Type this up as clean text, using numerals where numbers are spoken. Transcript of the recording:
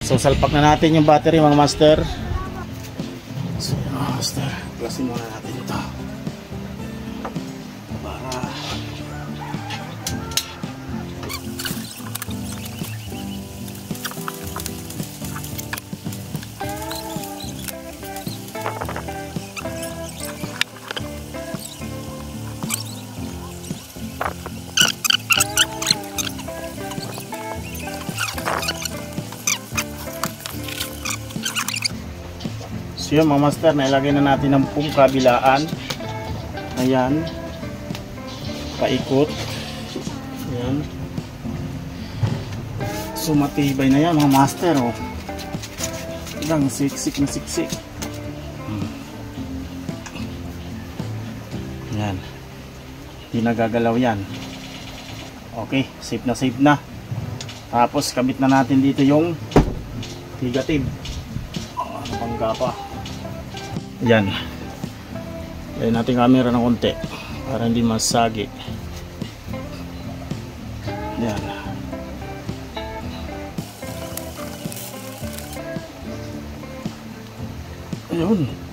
So salpak na natin yung battery mga master. So mga master, klasin muna natin ito para so yun mga master, nailagay na natin ang pong kabilaan. Ayan, paikot. Ayan, so matibay na yan mga master. Oh, ilang siksik na siksik. Ayan, hindi nagagalaw yan. Okay, safe na. Tapos kabit na natin dito yung negative. Pangga pa. Yan. Lagyan natin camera ng konti para hindi masagi. Yan. Ayun.